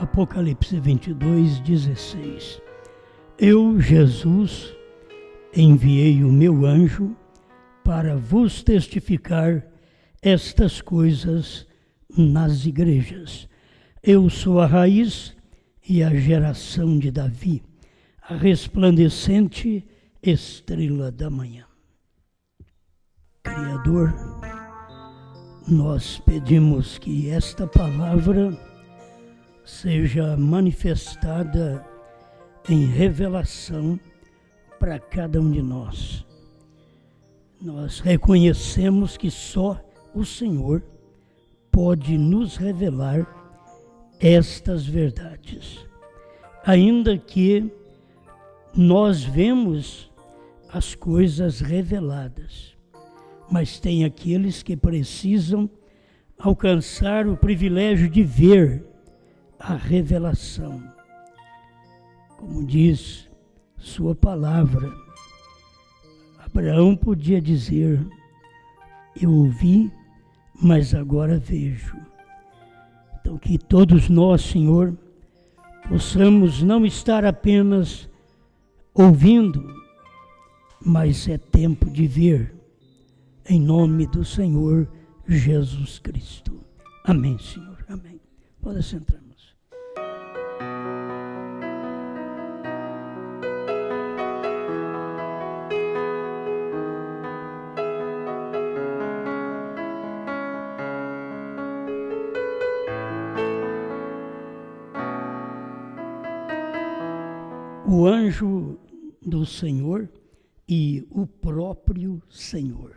Apocalipse 22:16. Eu, Jesus, enviei o meu anjo para vos testificar estas coisas nas igrejas. Eu sou a raiz e a geração de Davi, a resplandecente estrela da manhã. Criador, nós pedimos que esta palavra seja manifestada em revelação para cada um de nós. Nós reconhecemos que só o Senhor pode nos revelar estas verdades. Ainda que nós vemos as coisas reveladas, mas tem aqueles que precisam alcançar o privilégio de ver a revelação. Como diz sua palavra, Abraão podia dizer: eu ouvi, mas agora vejo. Então que todos nós, Senhor, possamos não estar apenas ouvindo, mas é tempo de ver, em nome do Senhor Jesus Cristo. Amém, Senhor. Amém. Pode sentar-nos. O anjo do Senhor e o próprio Senhor.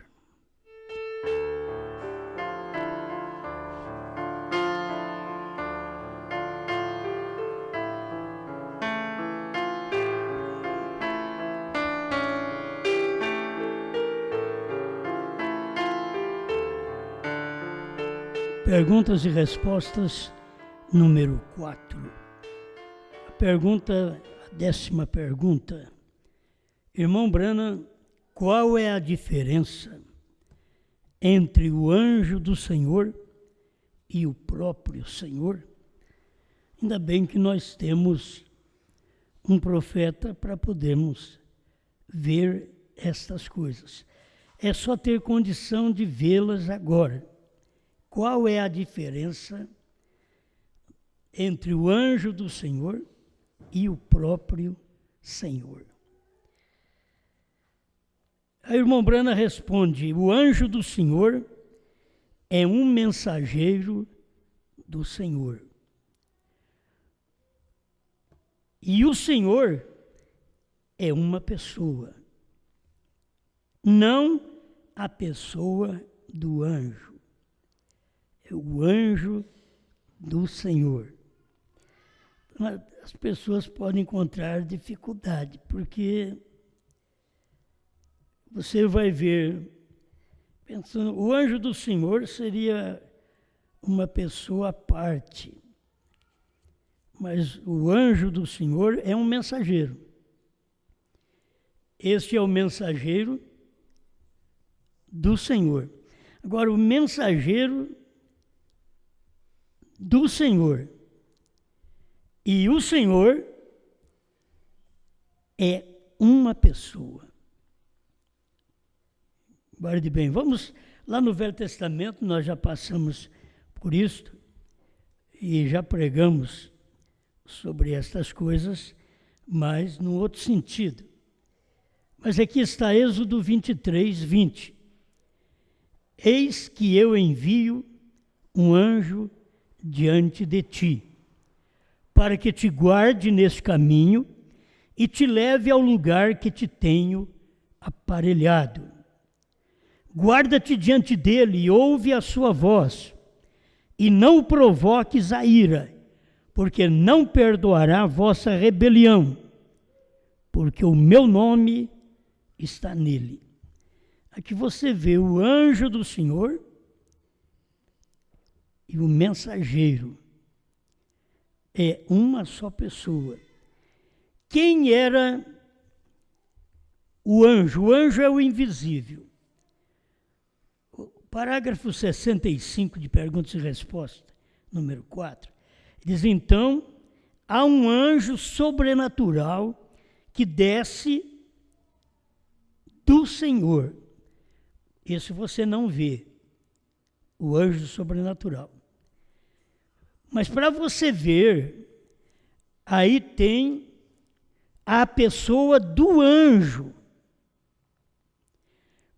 Perguntas e respostas número 4. A 10ª pergunta. Irmão Branham, qual é a diferença entre o anjo do Senhor e o próprio Senhor? Ainda bem que nós temos um profeta para podermos ver estas coisas. É só ter condição de vê-las agora. Qual é a diferença entre o anjo do Senhor e o próprio Senhor? A irmã Branham responde: o anjo do Senhor é um mensageiro do Senhor. E o Senhor é uma pessoa, não a pessoa do anjo. É o anjo do Senhor. As pessoas podem encontrar dificuldade, porque você vai ver, pensando, o anjo do Senhor seria uma pessoa à parte, mas o anjo do Senhor é um mensageiro. Este é o mensageiro do Senhor. Agora, o mensageiro do Senhor e o Senhor é uma pessoa. Guarde bem, vamos lá no Velho Testamento, nós já passamos por isto e já pregamos sobre estas coisas, mas num outro sentido. Mas aqui está Êxodo 23:20. Eis que eu envio um anjo diante de ti, para que te guarde neste caminho e te leve ao lugar que te tenho aparelhado. Guarda-te diante dele e ouve a sua voz, e não o provoques a ira, porque não perdoará a vossa rebelião, porque o meu nome está nele. Aqui você vê o anjo do Senhor e o mensageiro. É uma só pessoa. Quem era o anjo? O anjo é o invisível. O parágrafo 65 de perguntas e respostas, número 4, diz: então há um anjo sobrenatural que desce do Senhor. Esse você não vê, o anjo sobrenatural. Mas para você ver, aí tem a pessoa do anjo.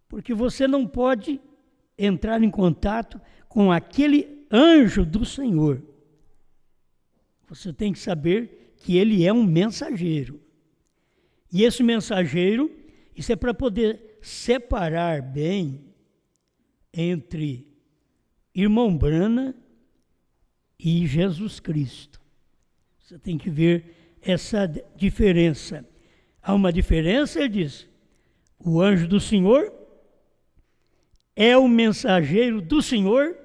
Porque você não pode entrar em contato com aquele anjo do Senhor. Você tem que saber que ele é um mensageiro. E esse mensageiro, isso é para poder separar bem entre irmão Brana e Jesus Cristo. Você tem que ver essa diferença. Há uma diferença, ele diz, o anjo do Senhor é o mensageiro do Senhor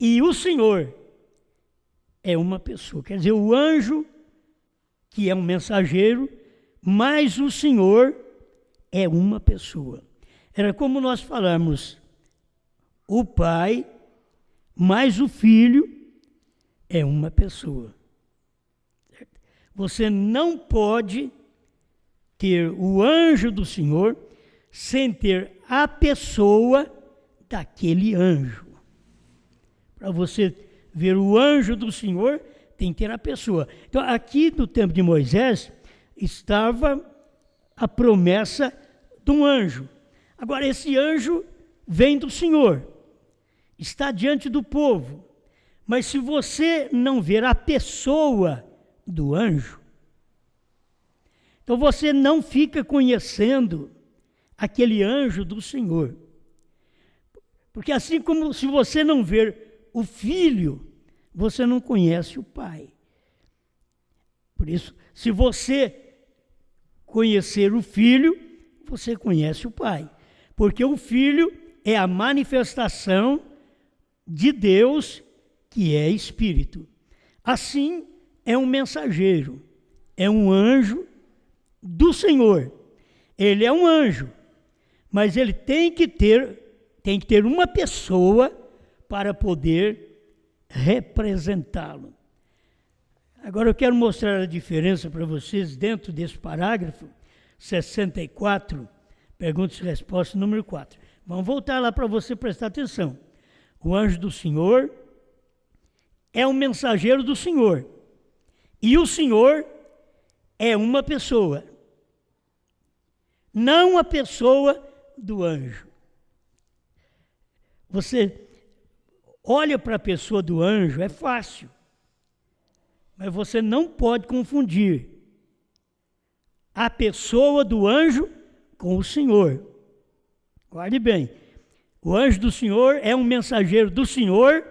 e o Senhor é uma pessoa. Quer dizer, o anjo, que é um mensageiro, mas o Senhor é uma pessoa. Era como nós falamos, o Pai mais o Filho é uma pessoa. Você não pode ter o anjo do Senhor sem ter a pessoa daquele anjo. Para você ver o anjo do Senhor, tem que ter a pessoa. Então, aqui no tempo de Moisés, estava a promessa de um anjo. Agora, esse anjo vem do Senhor, está diante do povo. Mas se você não ver a pessoa do anjo, então você não fica conhecendo aquele anjo do Senhor. Porque assim como se você não ver o Filho, você não conhece o Pai. Por isso, se você conhecer o Filho, você conhece o Pai. Porque o Filho é a manifestação de Deus, que é Espírito. Assim, é um mensageiro, é um anjo do Senhor. Ele é um anjo, mas ele tem que ter uma pessoa para poder representá-lo. Agora eu quero mostrar a diferença para vocês dentro desse parágrafo 64, perguntas e respostas número 4. Vamos voltar lá para você prestar atenção. O anjo do Senhor é um mensageiro do Senhor. E o Senhor é uma pessoa. Não a pessoa do anjo. Você olha para a pessoa do anjo, é fácil. Mas você não pode confundir a pessoa do anjo com o Senhor. Guarde bem. O anjo do Senhor é um mensageiro do Senhor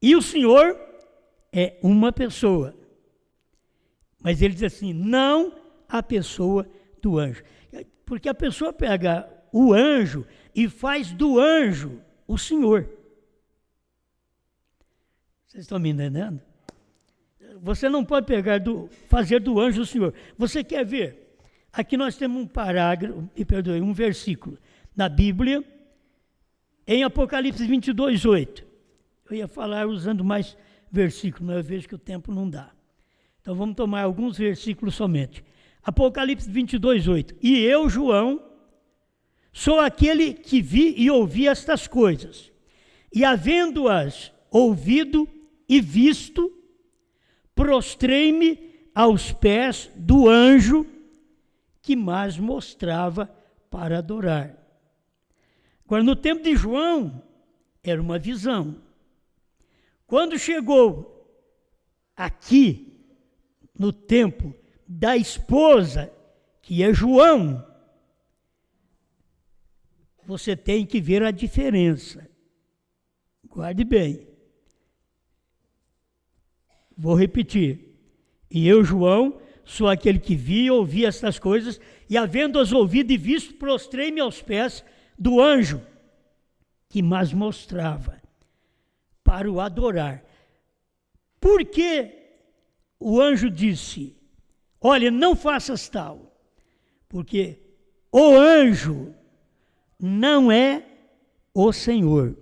e o Senhor é uma pessoa. Mas ele diz assim, não a pessoa do anjo. Porque a pessoa pega o anjo e faz do anjo o Senhor. Vocês estão me entendendo? Você não pode fazer do anjo o Senhor. Você quer ver? Aqui nós temos um parágrafo, um versículo na Bíblia, em Apocalipse 22, 8. Eu ia falar usando mais versículos, mas eu vejo que o tempo não dá. Então vamos tomar alguns versículos somente. Apocalipse 22, 8. E eu, João, sou aquele que vi e ouvi estas coisas. E havendo-as ouvido e visto, prostrei-me aos pés do anjo que mais mostrava para adorar. Agora, no tempo de João, era uma visão. Quando chegou aqui, no tempo da esposa, que é João, você tem que ver a diferença. Guarde bem. Vou repetir. E eu, João, sou aquele que vi e ouvi estas coisas, e havendo-as ouvido e visto, prostrei-me aos pés do anjo, que mais mostrava para o adorar. Por que o anjo disse, olha, não faças tal? Porque o anjo não é o Senhor.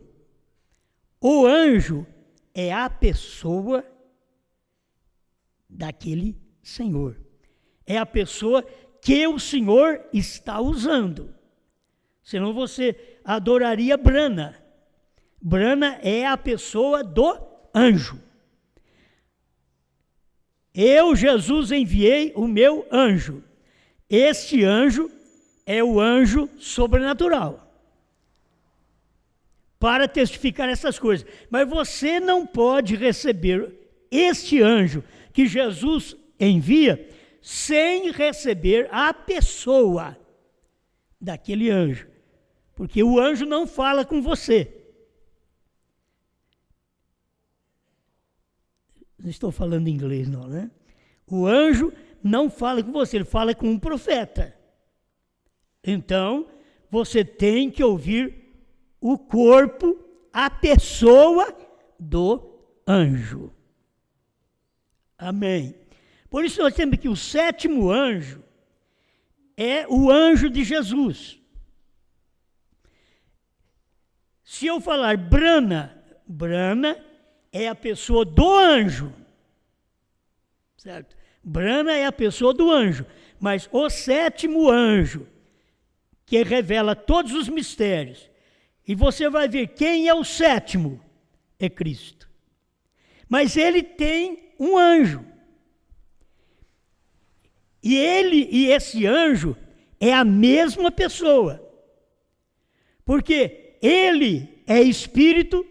O anjo é a pessoa daquele Senhor. É a pessoa que o Senhor está usando. Senão você adoraria Brana. Brana é a pessoa do anjo. Eu, Jesus, enviei o meu anjo. Este anjo é o anjo sobrenatural para testificar essas coisas. Mas você não pode receber este anjo que Jesus envia sem receber a pessoa daquele anjo. Porque o anjo não fala com você. Não estou falando inglês não, né? O anjo não fala com você, ele fala com um profeta. Então, você tem que ouvir o corpo, a pessoa do anjo. Amém. Por isso nós temos que o sétimo anjo é o anjo de Jesus. Se eu falar Brana, Brana é a pessoa do anjo, certo? Brana é a pessoa do anjo, mas o sétimo anjo, que revela todos os mistérios, e você vai ver quem é o sétimo, é Cristo. Mas ele tem um anjo. E ele e esse anjo é a mesma pessoa. Porque ele é espírito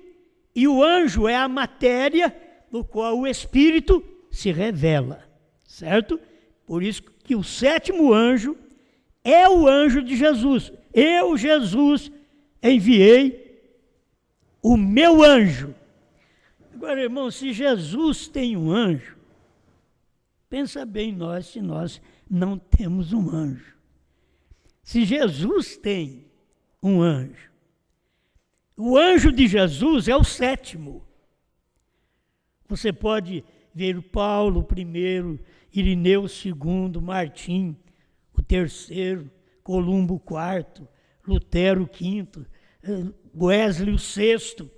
e o anjo é a matéria no qual o espírito se revela, certo? Por isso que o sétimo anjo é o anjo de Jesus. Eu, Jesus, enviei o meu anjo. Agora, irmão, se Jesus tem um anjo, pensa bem nós se nós não temos um anjo. Se Jesus tem um anjo, o anjo de Jesus é o sétimo. Você pode ver o Paulo I, Irineu II, Martim, o terceiro, Columbo IV, Lutero V, Wesley o sexto.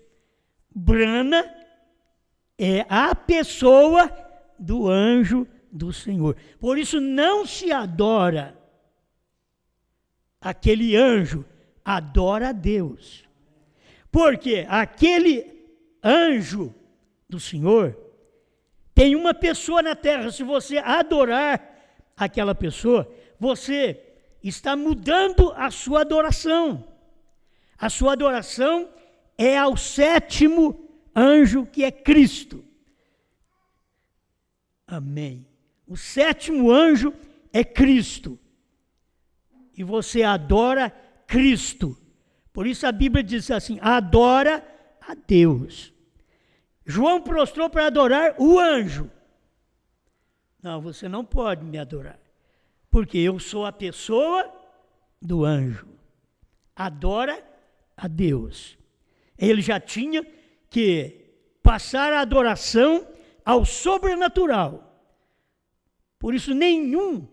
Brana é a pessoa do anjo do Senhor. Por isso não se adora aquele anjo, adora a Deus. Porque aquele anjo do Senhor tem uma pessoa na terra. Se você adorar aquela pessoa, você está mudando a sua adoração. A sua adoração é ao sétimo anjo, que é Cristo. Amém. O sétimo anjo é Cristo. E você adora Cristo. Por isso a Bíblia diz assim, adora a Deus. João prostrou para adorar o anjo. Não, você não pode me adorar. Porque eu sou a pessoa do anjo. Adora a Deus. Ele já tinha que passar a adoração ao sobrenatural. Por isso nenhum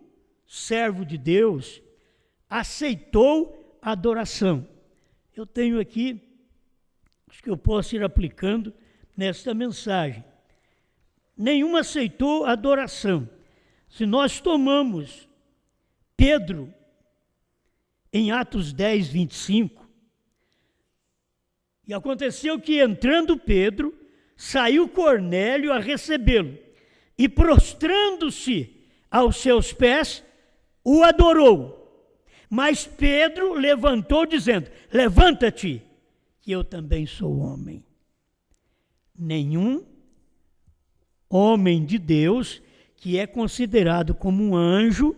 servo de Deus aceitou a adoração. Eu tenho aqui, acho que eu posso ir aplicando nesta mensagem. Nenhum aceitou a adoração. Se nós tomamos Pedro, em Atos 10, 25, e aconteceu que entrando Pedro, saiu Cornélio a recebê-lo, e prostrando-se aos seus pés, o adorou. Mas Pedro levantou dizendo, levanta-te, que eu também sou homem. Nenhum homem de Deus que é considerado como um anjo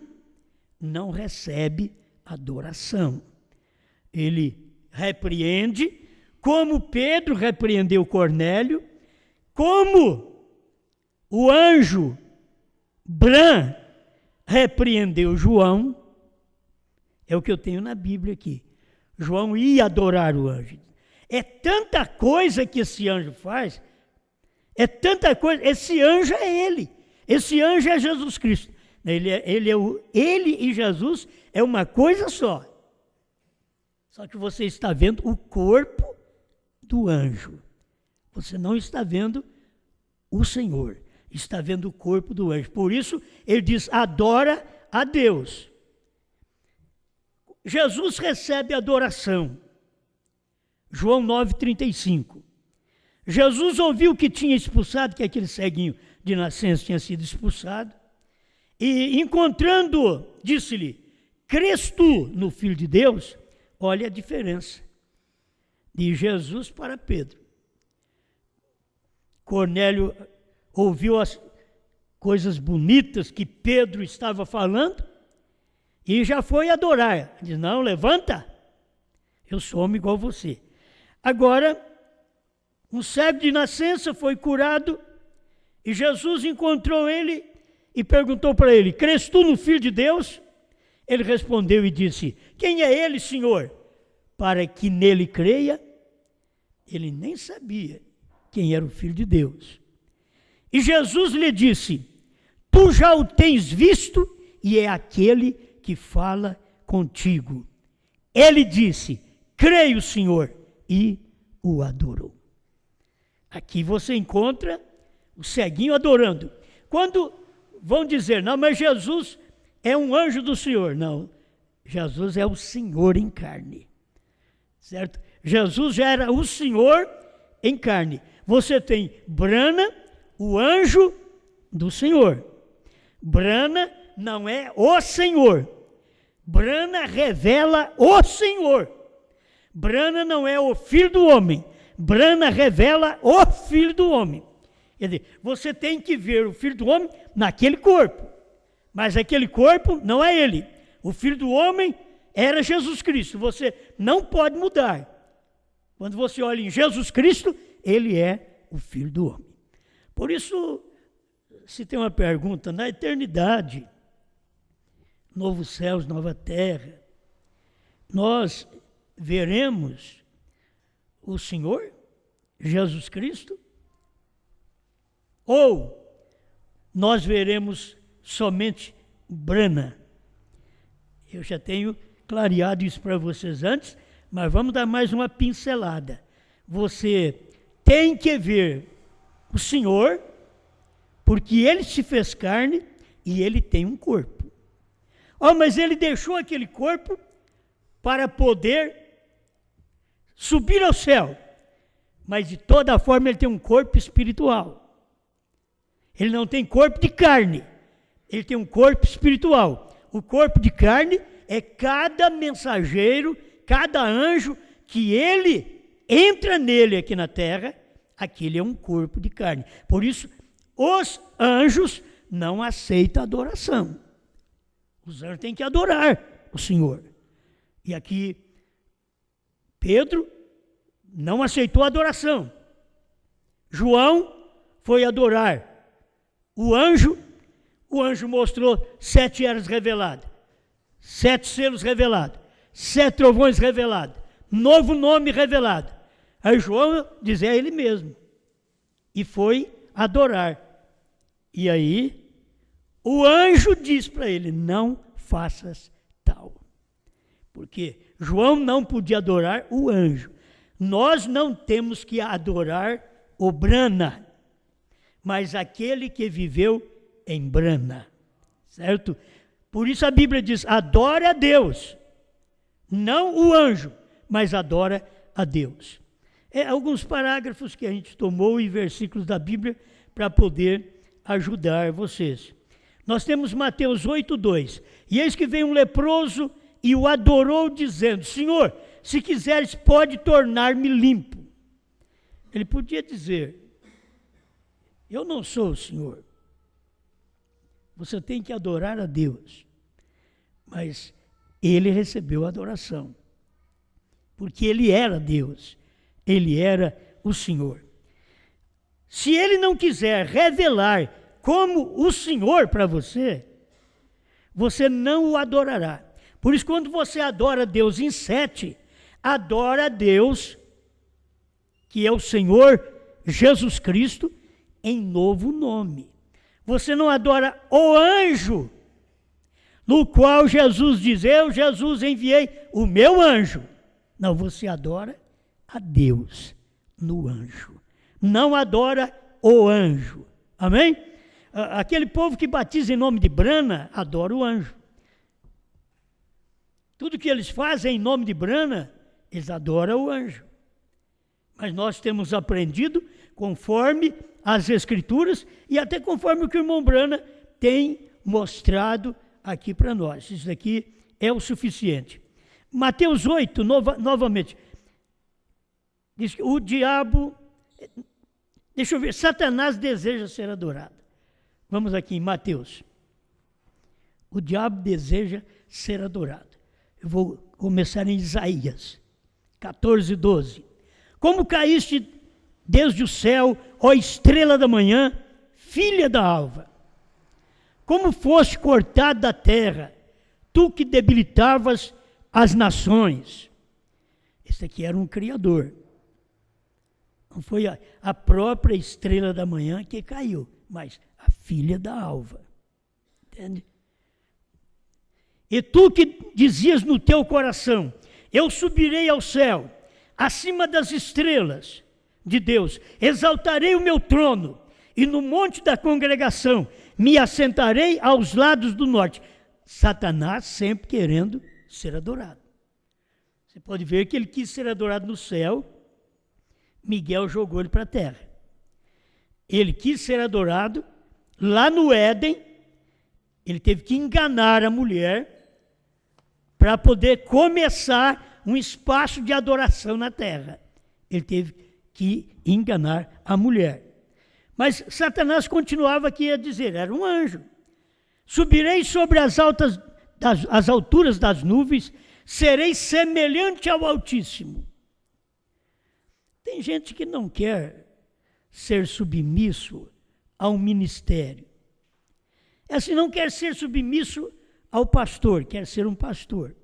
não recebe adoração. Ele repreende, como Pedro repreendeu Cornélio, como o anjo Bran repreendeu João. É o que eu tenho na Bíblia aqui. João ia adorar o anjo. É tanta coisa que esse anjo faz, é tanta coisa, esse anjo é ele. Esse anjo é Jesus Cristo. Ele e Jesus é uma coisa só. Só que você está vendo o corpo do anjo. Você não está vendo o Senhor, está vendo o corpo do anjo. Por isso, ele diz, adora a Deus. Jesus recebe adoração. João 9,35. Jesus ouviu que tinha expulsado, que aquele ceguinho de nascença tinha sido expulsado, e encontrando-o, disse-lhe, crês tu no Filho de Deus? Olha a diferença de Jesus para Pedro. Cornélio ouviu as coisas bonitas que Pedro estava falando e já foi adorar. Diz, não, levanta, eu sou homem igual você. Agora, um cego de nascença foi curado e Jesus encontrou ele e perguntou para ele, crês tu no Filho de Deus? Ele respondeu e disse, quem é ele, Senhor? Para que nele creia. Ele nem sabia quem era o Filho de Deus. E Jesus lhe disse, tu já o tens visto e é aquele que fala contigo. Ele disse, creio, Senhor, e o adorou. Aqui você encontra o ceguinho adorando. Quando vão dizer, não, mas Jesus é um anjo do Senhor. Não, Jesus é o Senhor em carne, certo? Jesus já era o Senhor em carne. Você tem Brana, o anjo do Senhor. Brana não é o Senhor. Brana revela o Senhor. Brana não é o filho do homem. Brana revela o filho do homem. Quer dizer, você tem que ver o filho do homem naquele corpo. Mas aquele corpo não é ele. O filho do homem era Jesus Cristo. Você não pode mudar. Quando você olha em Jesus Cristo, ele é o Filho do Homem. Por isso, se tem uma pergunta, na eternidade, novos céus, nova terra, nós veremos o Senhor, Jesus Cristo, ou nós veremos somente Brana? Eu já tenho clareado isso para vocês antes, mas vamos dar mais uma pincelada. Você tem que ver o Senhor, porque ele se fez carne e ele tem um corpo. Oh, mas ele deixou aquele corpo para poder subir ao céu. Mas de toda forma ele tem um corpo espiritual. Ele não tem corpo de carne, ele tem um corpo espiritual. O corpo de carne é cada mensageiro, cada anjo que ele entra nele aqui na terra, aquele é um corpo de carne. Por isso, os anjos não aceitam adoração. Os anjos têm que adorar o Senhor. E aqui, Pedro não aceitou a adoração. João foi adorar o anjo mostrou 7 eras reveladas, 7 selos revelados, 7 trovões revelados, novo nome revelado. Aí João dizia a ele mesmo, e foi adorar. E aí, o anjo diz para ele, não faças tal. Porque João não podia adorar o anjo. Nós não temos que adorar o Brana, mas aquele que viveu em Brana, certo? Por isso a Bíblia diz, adore a Deus, não o anjo, mas adora a Deus. Alguns parágrafos que a gente tomou e versículos da Bíblia para poder ajudar vocês. Nós temos Mateus 8:2. E eis que veio um leproso e o adorou, dizendo, Senhor, se quiseres, pode tornar-me limpo. Ele podia dizer, eu não sou o Senhor. Você tem que adorar a Deus. Mas ele recebeu a adoração, porque ele era Deus. Ele era o Senhor. Se ele não quiser revelar como o Senhor para você, você não o adorará. Por isso, quando você adora Deus em 7, adora a Deus, que é o Senhor Jesus Cristo, em novo nome. Você não adora o anjo, no qual Jesus diz, eu, Jesus, enviei o meu anjo. Não, você adora a Deus no anjo. não adora o anjo. Amém? Aquele povo que batiza em nome de Brana, adora o anjo. Tudo que eles fazem em nome de Brana, eles adoram o anjo. Mas nós temos aprendido conforme as Escrituras e até conforme o que o irmão Brana tem mostrado aqui para nós. Isso aqui é o suficiente. Mateus 8, novamente, diz que o diabo, deixa eu ver, Satanás deseja ser adorado. Vamos aqui em Mateus. O diabo deseja ser adorado. Eu vou começar em Isaías 14, 12. Como caíste desde o céu, ó estrela da manhã, filha da alva. Como foste cortado da terra, tu que debilitavas as nações. Esse aqui era um criador. Não foi a própria estrela da manhã que caiu, mas a filha da alva. Entende? E tu que dizias no teu coração, eu subirei ao céu, acima das estrelas de Deus, exaltarei o meu trono, e no monte da congregação me assentarei aos lados do norte. Satanás sempre querendo ser adorado. Você pode ver que ele quis ser adorado no céu, Miguel jogou ele para a terra. Ele quis ser adorado lá no Éden, ele teve que enganar a mulher para poder começar um espaço de adoração na terra. Ele teve que enganar a mulher. Mas Satanás continuava aqui a dizer, era um anjo. Subirei sobre as alturas das nuvens, serei semelhante ao Altíssimo. Tem gente que não quer ser submisso ao ministério. Assim, não quer ser submisso ao pastor, quer ser um pastor.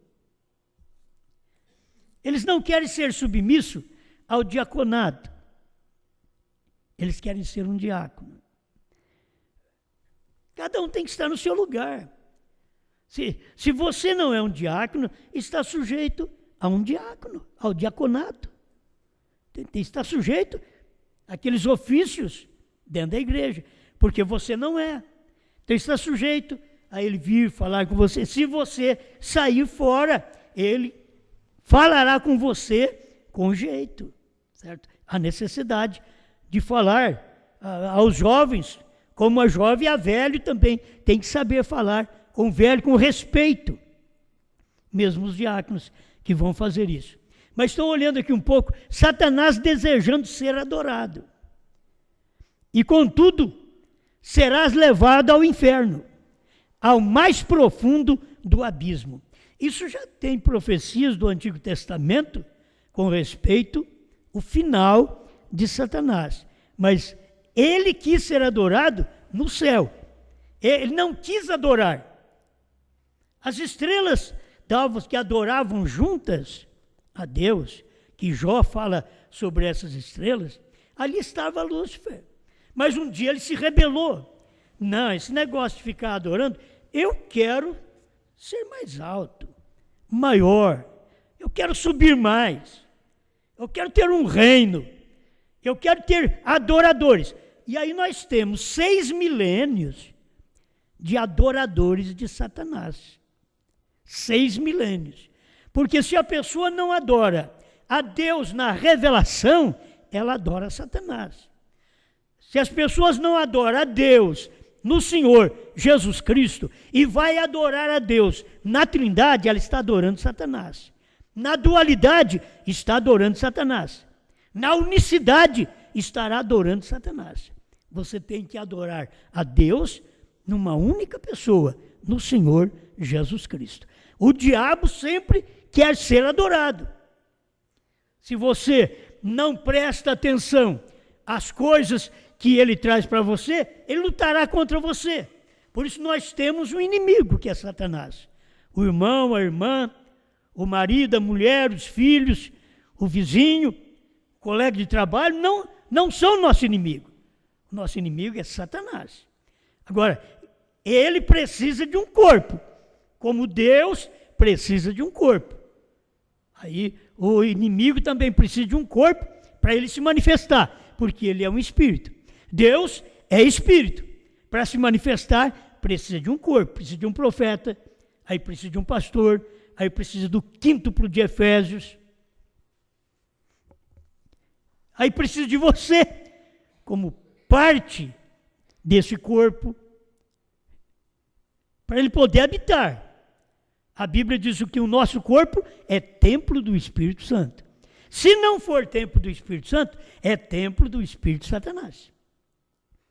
Eles não querem ser submissos ao diaconado. Eles querem ser um diácono. Cada um tem que estar no seu lugar. Se você não é um diácono, está sujeito a um diácono, ao diaconato. Está sujeito àqueles ofícios dentro da igreja, porque você não é. Então está sujeito a ele vir falar com você. Se você sair fora, ele falará com você com jeito, certo? A necessidade de falar aos jovens, como a jovem, a velho também tem que saber falar com o velho com respeito, mesmo os diáconos que vão fazer isso. Mas estou olhando aqui um pouco, Satanás desejando ser adorado. E contudo, serás levado ao inferno, ao mais profundo do abismo. Isso já tem profecias do Antigo Testamento com respeito ao final de Satanás. Mas ele quis ser adorado no céu. Ele não quis adorar. As estrelas d'alvas que adoravam juntas a Deus, que Jó fala sobre essas estrelas, ali estava Lúcifer. Mas um dia ele se rebelou. Não, esse negócio de ficar adorando, eu quero ser mais alto, maior. Eu quero subir mais. Eu quero ter um reino. Eu quero ter adoradores. E aí nós temos 6 milênios de adoradores de Satanás. 6 milênios. Porque se a pessoa não adora a Deus na revelação, ela adora Satanás. Se as pessoas não adoram a Deus no Senhor Jesus Cristo e vai adorar a Deus na Trindade, ela está adorando Satanás. Na dualidade, está adorando Satanás. Na unicidade, estará adorando Satanás. Você tem que adorar a Deus numa única pessoa, no Senhor Jesus Cristo. O diabo sempre quer ser adorado. Se você não presta atenção às coisas que ele traz para você, ele lutará contra você. Por isso nós temos um inimigo, que é Satanás. O irmão, a irmã, o marido, a mulher, os filhos, o vizinho, o colega de trabalho, não são nosso inimigo. O nosso inimigo é Satanás. Agora, ele precisa de um corpo, como Deus precisa de um corpo. Aí o inimigo também precisa de um corpo para ele se manifestar. porque ele é um espírito. Deus é espírito. Para se manifestar, precisa de um corpo, precisa de um profeta, aí precisa de um pastor, aí precisa do quíntuplo de Efésios. Aí precisa de você, como parte desse corpo, para ele poder habitar. A Bíblia diz que o nosso corpo é templo do Espírito Santo. Se não for templo do Espírito Santo, é templo do Espírito Satanás.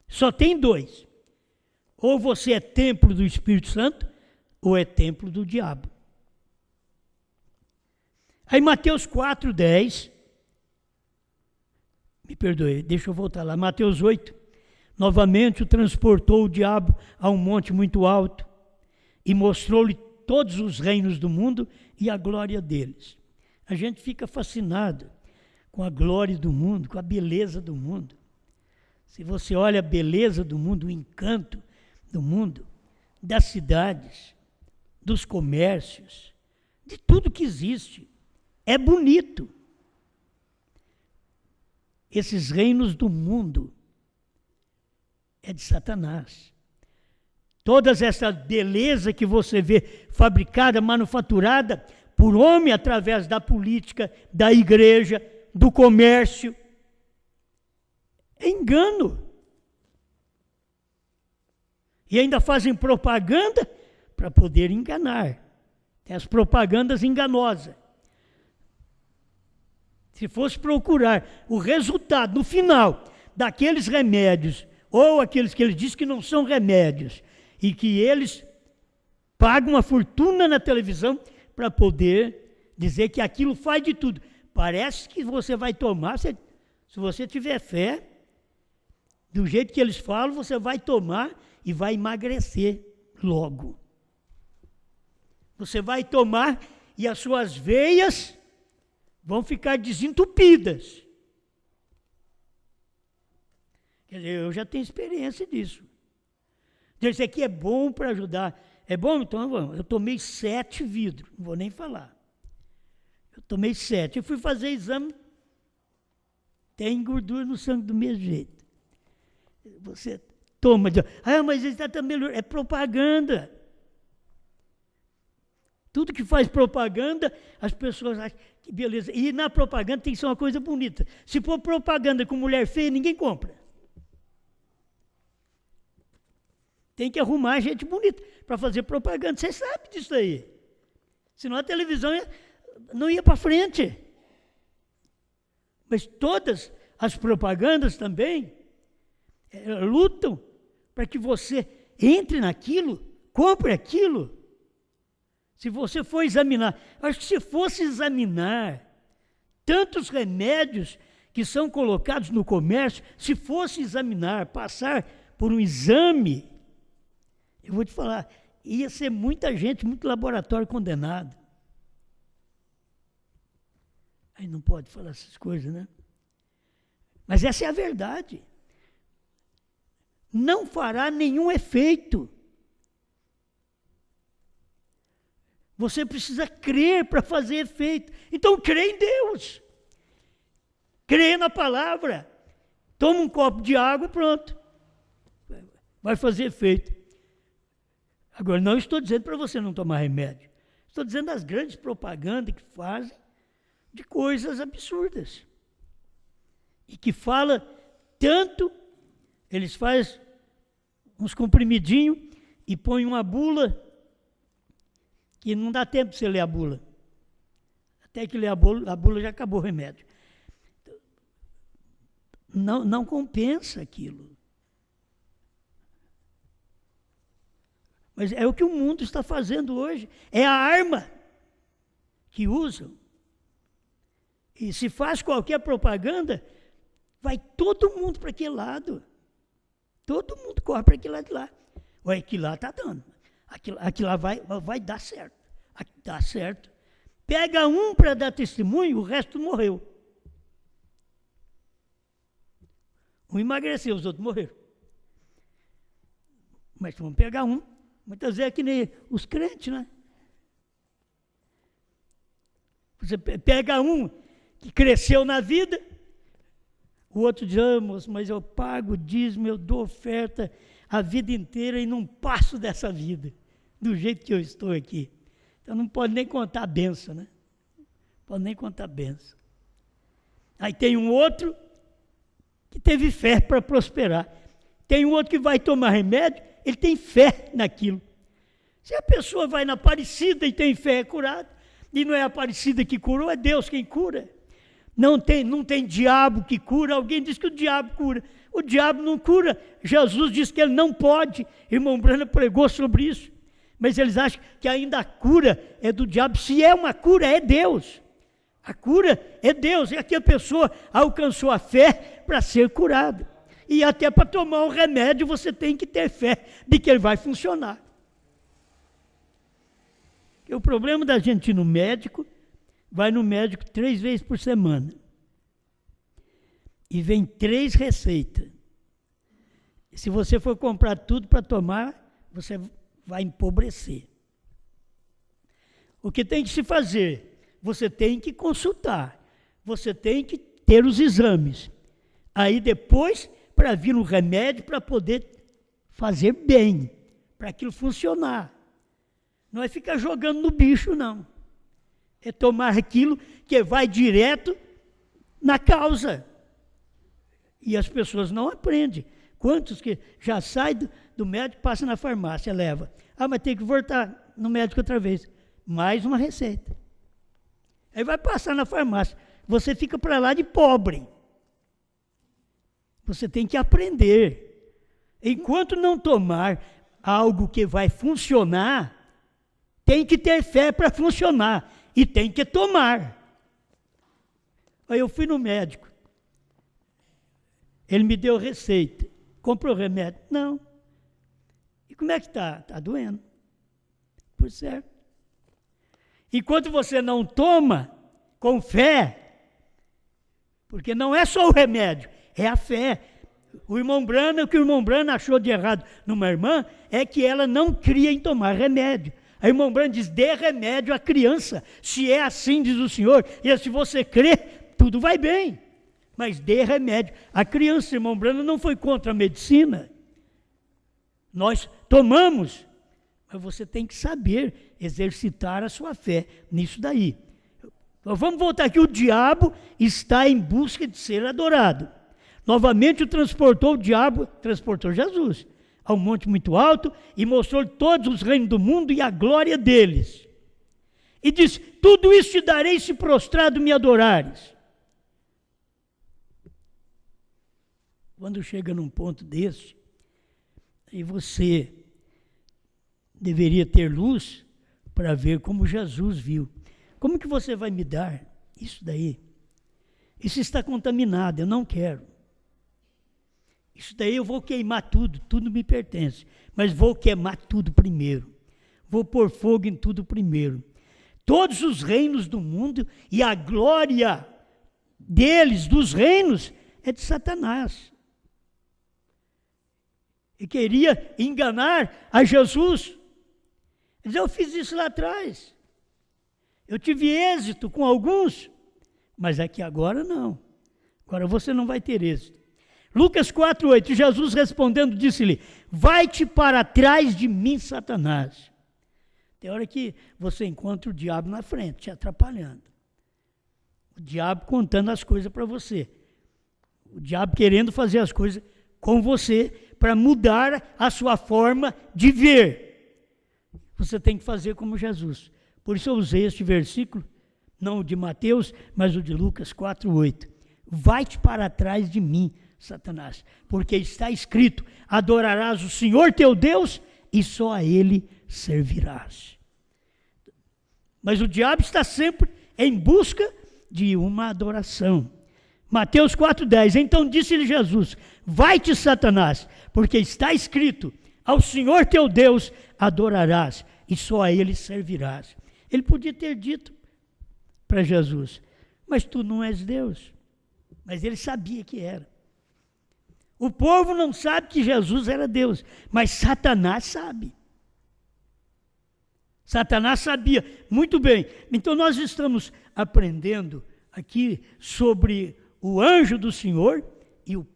Só tem dois. Ou você é templo do Espírito Santo, ou é templo do diabo. Aí Mateus 4:10, me perdoe, deixa eu voltar lá, Mateus 8, novamente o transportou o diabo a um monte muito alto e mostrou-lhe todos os reinos do mundo e a glória deles. A gente fica fascinado com a glória do mundo, com a beleza do mundo. Se você olha a beleza do mundo, o encanto do mundo, das cidades, dos comércios, de tudo que existe, é bonito. Esses reinos do mundo é de Satanás. Toda essa beleza que você vê fabricada, manufaturada por homem através da política, da igreja, do comércio, é engano. E ainda fazem propaganda para poder enganar. Tem as propagandas enganosas. Se fosse procurar o resultado, no final, daqueles remédios, ou aqueles que eles dizem que não são remédios, e que eles pagam uma fortuna na televisão para poder dizer que aquilo faz de tudo. Parece que você vai tomar, se você tiver fé, do jeito que eles falam, você vai tomar e vai emagrecer logo. Você vai tomar e as suas veias vão ficar desentupidas. Quer dizer, eu já tenho experiência disso. Isso aqui é bom para ajudar. É bom? Então vamos. Eu tomei 7 vidros, não vou nem falar. Eu tomei 7. Eu fui fazer exame, tem gordura no sangue do mesmo jeito. Você toma, mas ele está melhor. É propaganda. Tudo que faz propaganda, as pessoas acham que beleza. E na propaganda tem que ser uma coisa bonita. Se for propaganda com mulher feia, ninguém compra. Tem que arrumar gente bonita para fazer propaganda. Você sabe disso aí. Senão a televisão não ia para frente. Mas todas as propagandas também lutam para que você entre naquilo, compre aquilo. Se você for examinar, acho que se fosse examinar tantos remédios que são colocados no comércio, se fosse examinar, passar por um exame, eu vou te falar, ia ser muita gente, muito laboratório condenado. Aí não pode falar essas coisas, né? Mas essa é a verdade. Não fará nenhum efeito. Você precisa crer para fazer efeito. Então crê em Deus. Crê na palavra. Toma um copo de água e pronto. Vai fazer efeito. Agora, não estou dizendo para você não tomar remédio. Estou dizendo das grandes propagandas que fazem de coisas absurdas. E que fala tanto, eles fazem uns comprimidinhos e põem uma bula que não dá tempo de você ler a bula. Até que ler a bula já acabou o remédio. Não compensa aquilo. Mas é o que o mundo está fazendo hoje. É a arma que usam. E se faz qualquer propaganda, vai todo mundo para aquele lado. Todo mundo corre para aquele lado de lá. Olha, aquilo lá está dando. Aquilo lá vai dar certo. Dá certo. Pega um para dar testemunho, o resto morreu. Um emagreceu, os outros morreram. Mas vamos pegar um. Muitas vezes é que nem os crentes, né? Você pega um que cresceu na vida, O outro diz, moço, mas eu pago dízimo, eu dou oferta a vida inteira e não passo dessa vida, do jeito que eu estou aqui. Então não pode nem contar a benção, né? Pode nem contar a benção. Aí tem um outro que teve fé para prosperar. Tem um outro que vai tomar remédio, ele tem fé naquilo. Se a pessoa vai na Aparecida e tem fé, é curado. E não é a Aparecida que curou, é Deus quem cura. Não tem diabo que cura. Alguém diz que o diabo cura. O diabo não cura. Jesus disse que ele não pode. Irmão Brana pregou sobre isso. Mas eles acham que ainda a cura é do diabo. Se é uma cura, é Deus. A cura é Deus. É que a pessoa alcançou a fé para ser curada. E até para tomar um remédio você tem que ter fé de que ele vai funcionar. O problema da gente ir no médico, vai no médico 3 vezes por semana. E vem 3 receitas. Se você for comprar tudo para tomar, você vai empobrecer. O que tem que se fazer? Você tem que consultar. Você tem que ter os exames. Aí depois, para vir o remédio, para poder fazer bem, para aquilo funcionar. Não é ficar jogando no bicho, não. É tomar aquilo que vai direto na causa. E as pessoas não aprendem. Quantos que já saem do médico, passa na farmácia, leva. Ah, mas tem que voltar no médico outra vez. Mais uma receita. Aí vai passar na farmácia. Você fica para lá de pobre. Você tem que aprender. Enquanto não tomar algo que vai funcionar, tem que ter fé para funcionar. E tem que tomar. Aí eu fui no médico. Ele me deu receita. Comprou remédio? Não. E como é que está? Está doendo. Por certo. Enquanto você não toma com fé, porque não é só o remédio, é a fé. O que o irmão Brana achou de errado numa irmã é que ela não cria em tomar remédio. A irmã Brana diz, dê remédio à criança. Se é assim, diz o Senhor, e se você crê, tudo vai bem. Mas dê remédio. A criança, irmão Brana, não foi contra a medicina. Nós tomamos, mas você tem que saber exercitar a sua fé nisso daí. Então, vamos voltar aqui. O diabo está em busca de ser adorado. Novamente o diabo transportou Jesus ao monte muito alto e mostrou todos os reinos do mundo e a glória deles. E disse, tudo isso te darei se prostrado me adorares. Quando chega num ponto desse, aí você deveria ter luz para ver como Jesus viu. Como que você vai me dar isso daí? Isso está contaminado, eu não quero. Isso daí eu vou queimar tudo me pertence. Mas vou queimar tudo primeiro. Vou pôr fogo em tudo primeiro. Todos os reinos do mundo e a glória deles, dos reinos, é de Satanás. E queria enganar a Jesus. Mas eu fiz isso lá atrás. Eu tive êxito com alguns, mas aqui agora não. Agora você não vai ter êxito. Lucas 4:8, Jesus respondendo disse-lhe, vai-te para trás de mim, Satanás. Tem hora que você encontra o diabo na frente, te atrapalhando. O diabo contando as coisas para você. O diabo querendo fazer as coisas com você para mudar a sua forma de ver. Você tem que fazer como Jesus. Por isso eu usei este versículo, não o de Mateus, mas o de Lucas 4:8. Vai-te para trás de mim, Satanás, porque está escrito, adorarás o Senhor teu Deus e só a Ele servirás. Mas o diabo está sempre em busca de uma adoração. Mateus 4:10, então disse-lhe Jesus, vai-te, Satanás, porque está escrito, ao Senhor teu Deus adorarás e só a Ele servirás. Ele podia ter dito para Jesus, mas tu não és Deus. Mas ele sabia que era. O povo não sabe que Jesus era Deus, mas Satanás sabe. Satanás sabia muito bem. Então nós estamos aprendendo aqui sobre o anjo do Senhor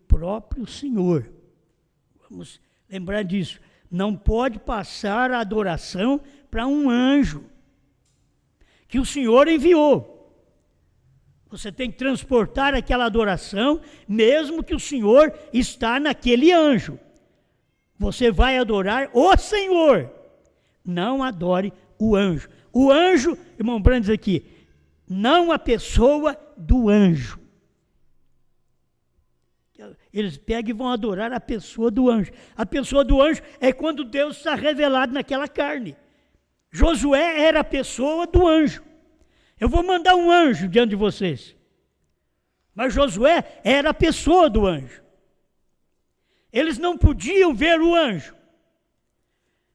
próprio Senhor. Vamos lembrar disso. Não pode passar a adoração para um anjo que o Senhor enviou. Você tem que transportar aquela adoração, mesmo que o Senhor está naquele anjo. Você vai adorar o Senhor. Não adore o anjo. O anjo, irmão Brandes diz aqui, não a pessoa do anjo. Eles pegam e vão adorar a pessoa do anjo. A pessoa do anjo é quando Deus está revelado naquela carne. Josué era a pessoa do anjo. Eu vou mandar um anjo diante de vocês. Mas Josué era a pessoa do anjo. Eles não podiam ver o anjo,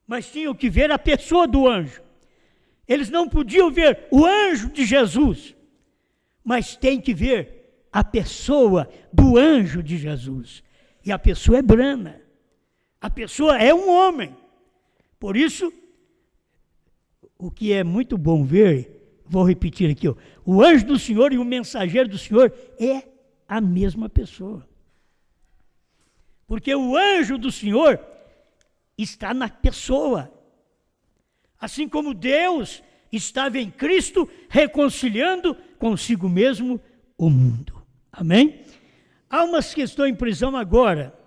mas tinham que ver a pessoa do anjo. Eles não podiam ver o anjo de Jesus, mas têm que ver a pessoa do anjo de Jesus. E a pessoa é Brana. A pessoa é um homem. Por isso, o que é muito bom ver, vou repetir aqui, ó, o anjo do Senhor e o mensageiro do Senhor é a mesma pessoa. Porque o anjo do Senhor está na pessoa. Assim como Deus estava em Cristo reconciliando consigo mesmo o mundo. Amém? Há umas que estão em prisão agora.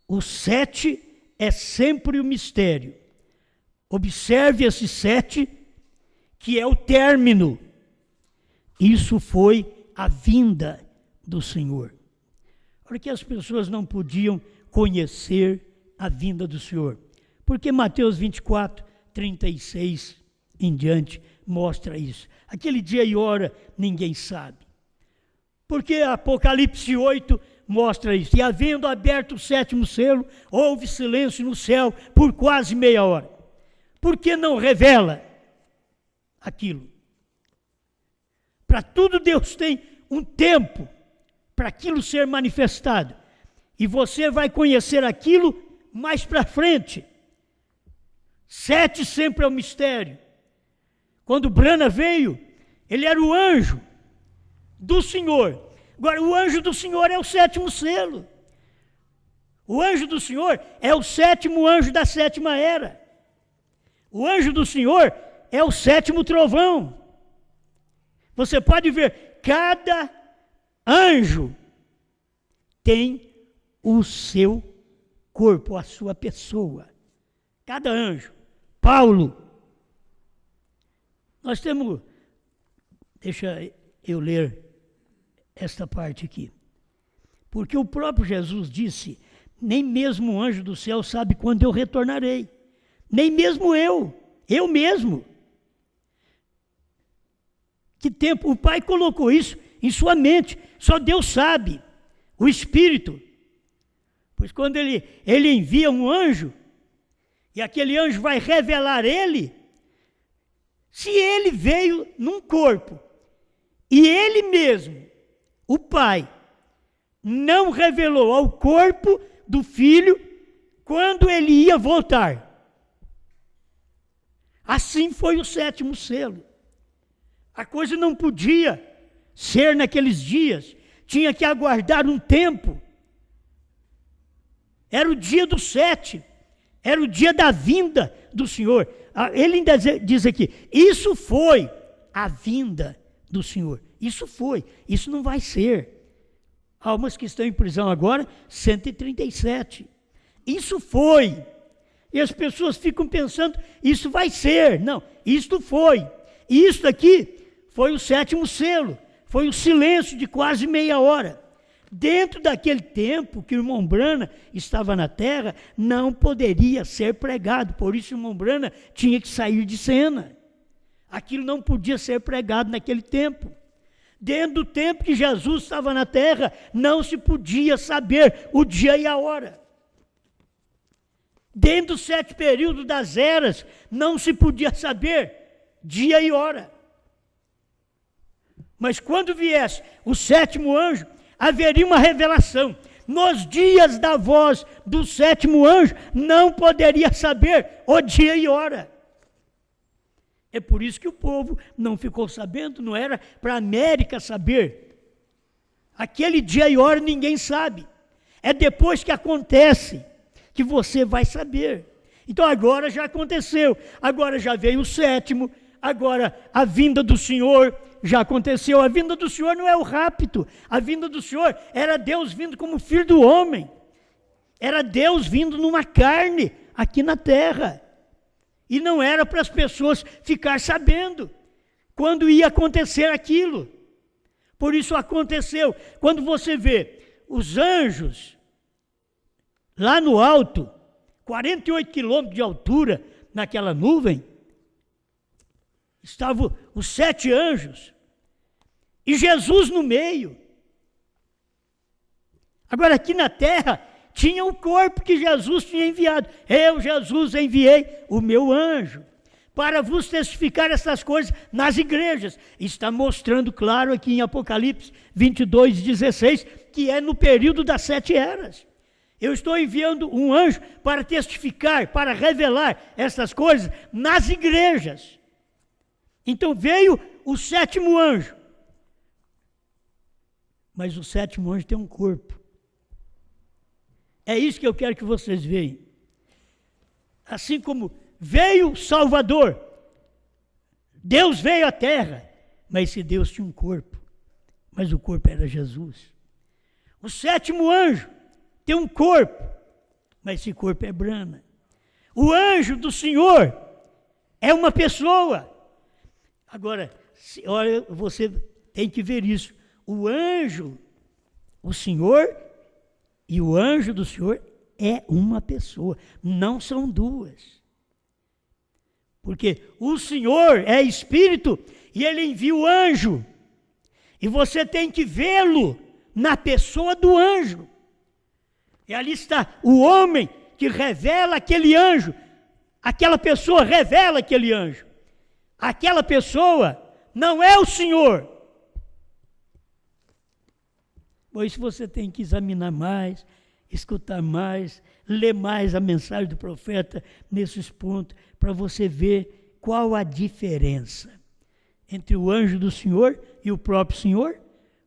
O 7 é sempre o mistério. Observe esse 7, que é o término. Isso foi a vinda do Senhor. Porque as pessoas não podiam conhecer a vinda do Senhor. Porque Mateus 24, 36 em diante mostra isso. Aquele dia e hora ninguém sabe. Porque Apocalipse 8 mostra isso. E havendo aberto o 7º selo, houve silêncio no céu por quase meia hora. Por que não revela aquilo? Para tudo Deus tem um tempo para aquilo ser manifestado. E você vai conhecer aquilo mais para frente. 7 sempre é um mistério. Quando Brana veio, ele era o anjo do Senhor. Agora, o anjo do Senhor é o 7º selo. O anjo do Senhor é o 7º anjo da 7ª era. O anjo do Senhor é o 7º trovão. Você pode ver, cada anjo tem o seu corpo, a sua pessoa. Cada anjo. Paulo. Nós temos, deixa eu ler esta parte aqui. Porque o próprio Jesus disse, nem mesmo o anjo do céu sabe quando eu retornarei. Nem mesmo eu mesmo. Que tempo? O Pai colocou isso em sua mente. Só Deus sabe. O Espírito. Pois quando ele envia um anjo, e aquele anjo vai revelar ele, se ele veio num corpo, e ele mesmo, o Pai, não revelou ao corpo do Filho quando ele ia voltar. Assim foi o 7º selo. A coisa não podia ser naqueles dias, tinha que aguardar um tempo. Era o dia do 7, era o dia da vinda do Senhor. Ele ainda diz aqui, isso foi a vinda do Senhor. Isso foi, isso não vai ser. Há umas que estão em prisão agora, 137. Isso foi. E as pessoas ficam pensando, isso vai ser. Não, isto foi. E isso aqui foi o 7º selo. Foi o silêncio de quase meia hora. Dentro daquele tempo que o irmão Brana estava na terra, não poderia ser pregado. Por isso o irmão Brana tinha que sair de cena. Aquilo não podia ser pregado naquele tempo. Dentro do tempo que Jesus estava na terra, não se podia saber o dia e a hora. Dentro dos 7 períodos das eras, não se podia saber dia e hora. Mas quando viesse o 7º anjo, haveria uma revelação. Nos dias da voz do 7º anjo, não poderia saber o dia e hora. É por isso que o povo não ficou sabendo, não era para a América saber. Aquele dia e hora ninguém sabe. É depois que acontece que você vai saber. Então agora já aconteceu, agora já veio o sétimo, agora a vinda do Senhor já aconteceu. A vinda do Senhor não é o rapto, a vinda do Senhor era Deus vindo como filho do homem, era Deus vindo numa carne aqui na terra, e não era para as pessoas ficar sabendo quando ia acontecer aquilo. Por isso aconteceu. Quando você vê os anjos lá no alto, 48 quilômetros de altura naquela nuvem, estavam os 7 anjos e Jesus no meio. Agora aqui na terra tinha o corpo que Jesus tinha enviado. Eu, Jesus, enviei o meu anjo para vos testificar essas coisas nas igrejas. Está mostrando claro aqui em Apocalipse 22:16, que é no período das 7 eras. Eu estou enviando um anjo para testificar, para revelar essas coisas nas igrejas. Então veio o 7º anjo. Mas o 7º anjo tem um corpo. É isso que eu quero que vocês vejam. Assim como veio o Salvador, Deus veio à terra, mas esse Deus tinha um corpo, mas o corpo era Jesus. O 7º anjo tem um corpo, mas esse corpo é Brana. O anjo do Senhor é uma pessoa. Agora, olha, você tem que ver isso. O anjo, o Senhor e o anjo do Senhor é uma pessoa, não são duas. Porque o Senhor é Espírito e Ele envia o anjo. E você tem que vê-lo na pessoa do anjo. E ali está o homem que revela aquele anjo. Aquela pessoa revela aquele anjo. Aquela pessoa não é o Senhor. Por isso você tem que examinar mais, escutar mais, ler mais a mensagem do profeta nesses pontos, para você ver qual a diferença entre o anjo do Senhor e o próprio Senhor.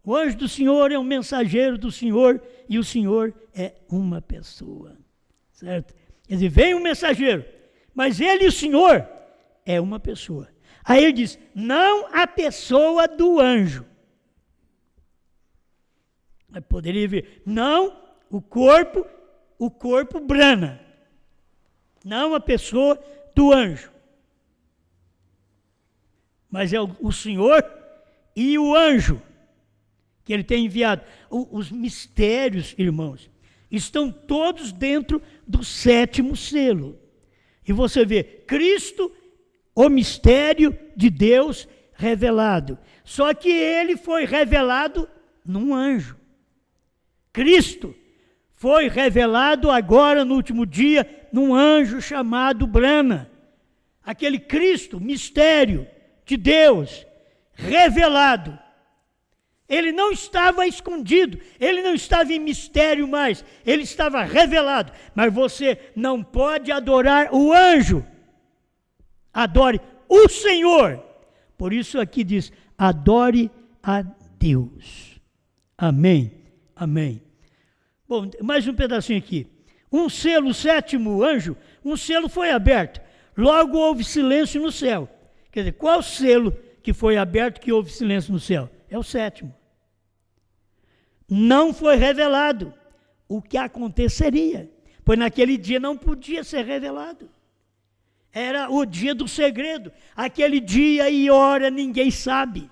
O anjo do Senhor é um mensageiro do Senhor e o Senhor é uma pessoa, certo? Quer dizer, vem um mensageiro, mas ele e o Senhor é uma pessoa. Aí ele diz, não a pessoa do anjo. Mas poderia vir, não o corpo Brana, não a pessoa do anjo, mas é o Senhor e o anjo que ele tem enviado. Os mistérios, irmãos, estão todos dentro do 7º selo. E você vê Cristo, o mistério de Deus revelado. Só que ele foi revelado num anjo. Cristo foi revelado agora no último dia num anjo chamado Brana. Aquele Cristo, mistério de Deus, revelado. Ele não estava escondido, ele não estava em mistério mais, ele estava revelado. Mas você não pode adorar o anjo, adore o Senhor. Por isso aqui diz, adore a Deus. Amém, amém. Bom, mais um pedacinho aqui. Um selo, o 7º anjo, um selo foi aberto. Logo houve silêncio no céu. Quer dizer, qual selo que foi aberto que houve silêncio no céu? É o 7º. Não foi revelado o que aconteceria, pois naquele dia não podia ser revelado. Era o dia do segredo. Aquele dia e hora ninguém sabe.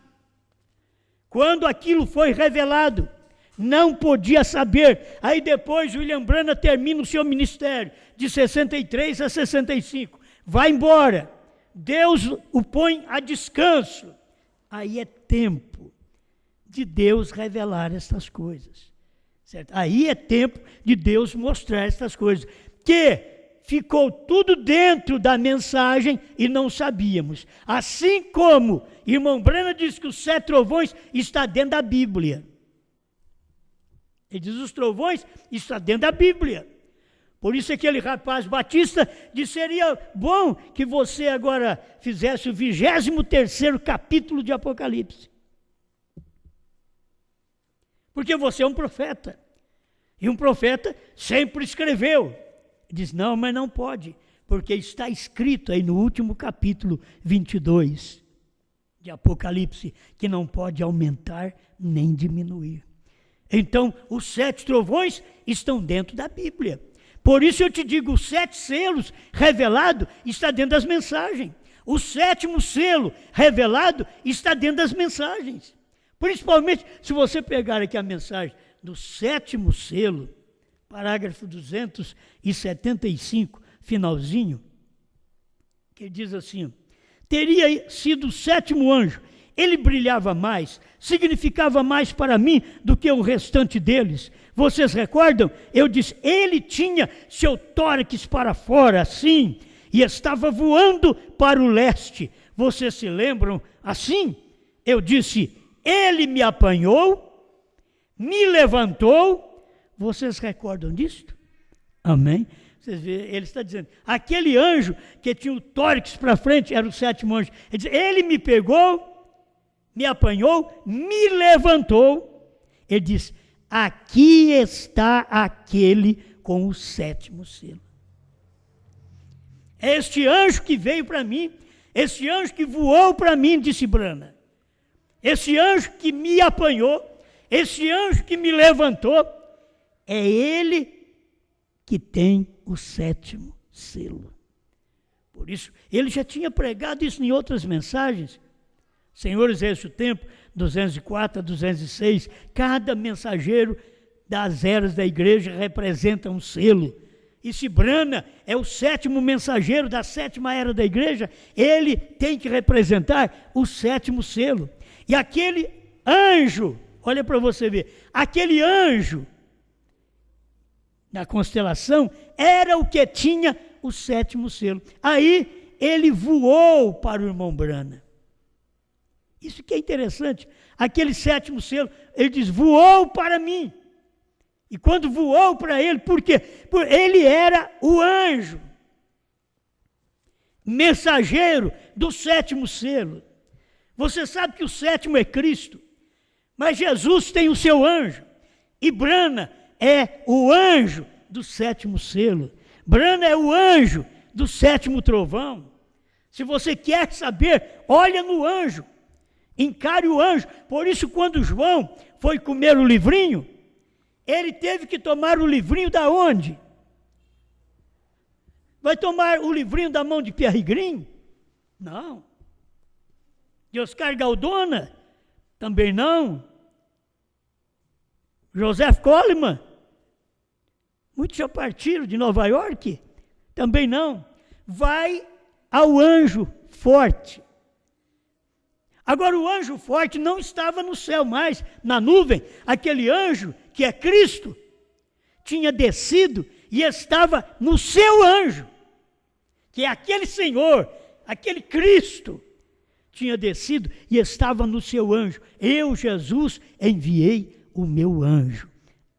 Quando aquilo foi revelado, não podia saber. Aí depois William Branham termina o seu ministério, de 63 a 65. Vai embora. Deus o põe a descanso. Aí é tempo de Deus revelar estas coisas. Certo? Aí é tempo de Deus mostrar estas coisas. Que ficou tudo dentro da mensagem e não sabíamos. Assim como irmão Branham diz que os 7 trovões está dentro da Bíblia. Ele diz os trovões está dentro da Bíblia. Por isso aquele rapaz batista disse, seria bom que você agora fizesse o 23º capítulo de Apocalipse. Porque você é um profeta. E um profeta sempre escreveu. Diz, não, mas não pode, porque está escrito aí no último capítulo 22 de Apocalipse, que não pode aumentar nem diminuir. Então, os 7 trovões estão dentro da Bíblia. Por isso eu te digo, os 7 selos revelados está dentro das mensagens. O 7º selo revelado está dentro das mensagens. Principalmente, se você pegar aqui a mensagem do 7º selo, parágrafo 275, finalzinho, que diz assim, teria sido o 7º anjo, ele brilhava mais, significava mais para mim do que o restante deles. Vocês recordam? Eu disse, ele tinha seu tórax para fora, assim, e estava voando para o leste. Vocês se lembram assim? Eu disse, ele me apanhou, me levantou. Vocês recordam disto? Amém? Vocês veem, ele está dizendo, aquele anjo que tinha o tórax para frente, era o 7º anjo. Ele diz, ele me pegou, me apanhou, me levantou. Ele diz, aqui está aquele com o 7º selo. É este anjo que veio para mim, esse anjo que voou para mim, disse Brana. Esse anjo que me apanhou, esse anjo que me levantou, é ele que tem o 7º selo. Por isso, ele já tinha pregado isso em outras mensagens. Senhores, esse é o tempo, 204 a 206, cada mensageiro das eras da igreja representa um selo. E se Brana é o 7º mensageiro da 7ª era da igreja, ele tem que representar o 7º selo. E aquele anjo, olha para você ver, aquele anjo na constelação era o que tinha o 7º selo. Aí ele voou para o irmão Brana. Isso que é interessante. Aquele 7º selo, ele diz, voou para mim. E quando voou para ele, por quê? Porque ele era o anjo, mensageiro do 7º selo. Você sabe que o 7º é Cristo, mas Jesus tem o seu anjo. E Brana é o anjo do 7º selo. Brana é o anjo do 7º trovão. Se você quer saber, olha no anjo. Encare o anjo. Por isso, quando João foi comer o livrinho, ele teve que tomar o livrinho da onde? Vai tomar o livrinho da mão de Pierre Green? Não. De Oscar Galdona? Também não. Joseph Coleman? Muitos já partiram de Nova York? Também não. Vai ao anjo forte. Agora, o anjo forte não estava no céu mais, na nuvem. Aquele anjo, que é Cristo, tinha descido e estava no seu anjo, que é aquele Senhor, aquele Cristo, tinha descido e estava no seu anjo. Eu, Jesus, enviei o meu anjo.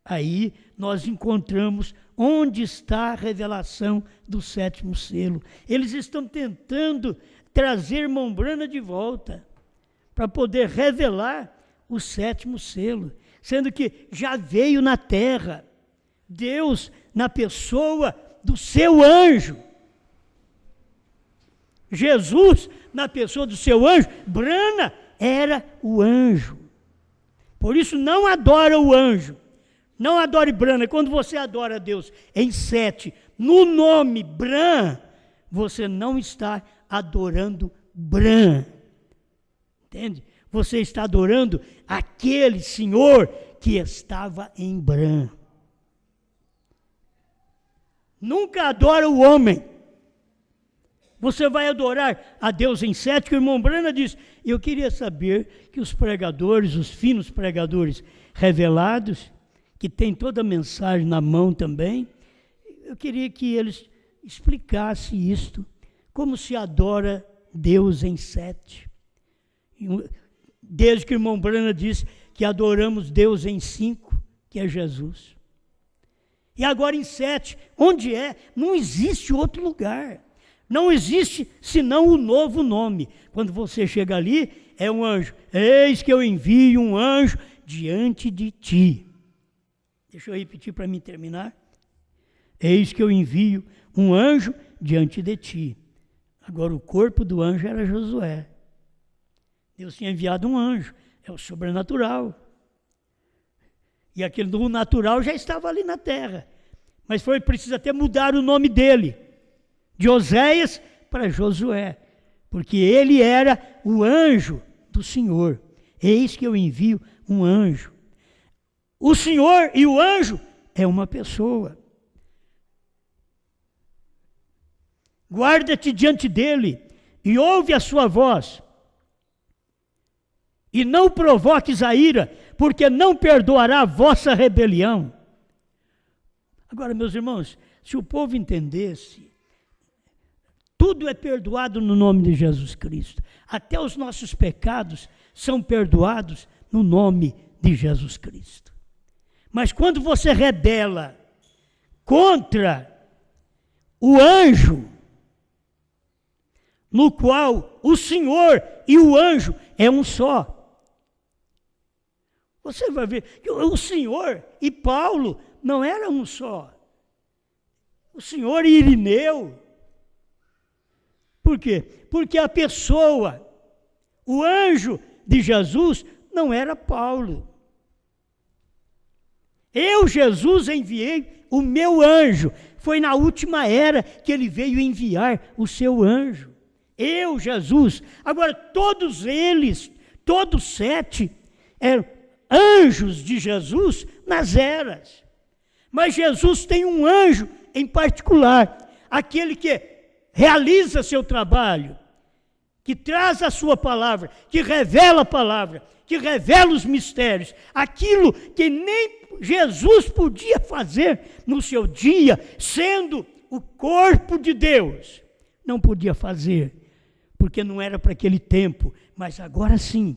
Aí nós encontramos onde está a revelação do 7º selo. Eles estão tentando trazer irmão Brana de volta, para poder revelar o 7º selo, sendo que já veio na terra, Deus na pessoa do seu anjo, Jesus na pessoa do seu anjo, Brana era o anjo. Por isso não adora o anjo, não adore Brana. Quando você adora a Deus em 7, no nome Bran, você não está adorando Bran. Entende? Você está adorando aquele Senhor que estava em Bran. Nunca adora o homem. Você vai adorar a Deus em 7, que o irmão Brana diz. Eu queria saber que os pregadores, os finos pregadores revelados, que tem toda a mensagem na mão também, eu queria que eles explicassem isto, como se adora Deus em 7. Desde que o irmão Brana disse que adoramos Deus em 5, que é Jesus. E agora em 7, onde é? Não existe outro lugar. Não existe senão o novo nome. Quando você chega ali, é um anjo. Eis que eu envio um anjo diante de ti. Deixa eu repetir para mim terminar. Eis que eu envio um anjo diante de ti. Agora o corpo do anjo era Josué. Deus tinha enviado um anjo, é o sobrenatural. E aquele do natural já estava ali na terra. Mas foi preciso até mudar o nome dele, de Oséias para Josué, porque ele era o anjo do Senhor. Eis que eu envio um anjo. O Senhor e o anjo é uma pessoa. Guarda-te diante dele e ouve a sua voz. E não provoques a ira, porque não perdoará a vossa rebelião. Agora, meus irmãos, se o povo entendesse, tudo é perdoado no nome de Jesus Cristo. Até os nossos pecados são perdoados no nome de Jesus Cristo. Mas quando você rebela contra o anjo, no qual o Senhor e o anjo é um só, você vai ver que o Senhor e Paulo não eram um só. O Senhor e Irineu. Por quê? Porque a pessoa, o anjo de Jesus, não era Paulo. Eu, Jesus, enviei o meu anjo. Foi na última era que ele veio enviar o seu anjo. Eu, Jesus. Agora, todos eles, todos 7, eram anjos de Jesus nas eras. Mas Jesus tem um anjo em particular, aquele que realiza seu trabalho, que traz a sua palavra, que revela a palavra, que revela os mistérios, aquilo que nem Jesus podia fazer no seu dia, sendo o corpo de Deus. Não podia fazer, porque não era para aquele tempo, mas agora sim,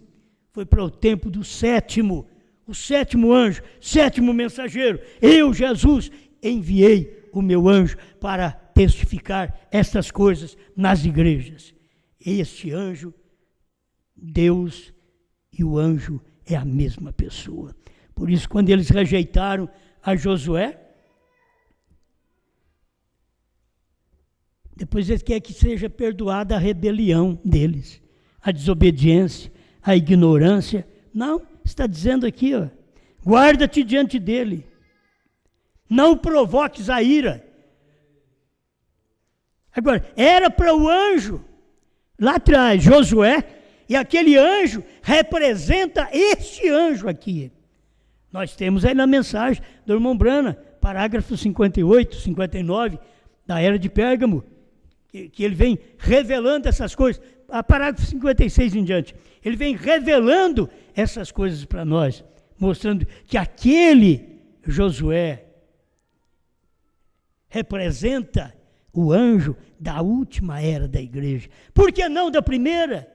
foi para o tempo do sétimo, o sétimo anjo, sétimo mensageiro. Eu, Jesus, enviei o meu anjo para testificar estas coisas nas igrejas. Este anjo, Deus e o anjo é a mesma pessoa. Por isso, quando eles rejeitaram a Josué, depois eles querem que seja perdoada a rebelião deles, a desobediência, a ignorância. Não, está dizendo aqui, ó, guarda-te diante dele, não provoques a ira. Agora, era para o anjo, lá atrás, Josué, e aquele anjo representa este anjo aqui. Nós temos aí na mensagem do irmão Brana, parágrafo 58, 59, da era de Pérgamo, que ele vem revelando essas coisas, a parágrafo 56 em diante, ele vem revelando essas coisas para nós, mostrando que aquele Josué representa o anjo da última era da igreja. Por que não da primeira?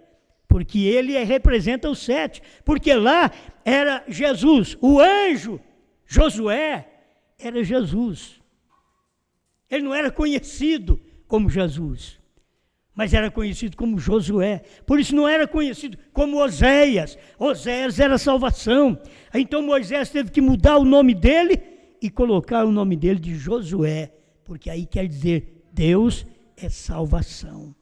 Porque ele representa os 7, porque lá era Jesus, o anjo Josué era Jesus. Ele não era conhecido como Jesus, mas era conhecido como Josué. Por isso não era conhecido como Oséias. Oséias era salvação. Então Moisés teve que mudar o nome dele e colocar o nome dele de Josué, porque aí quer dizer Deus é salvação.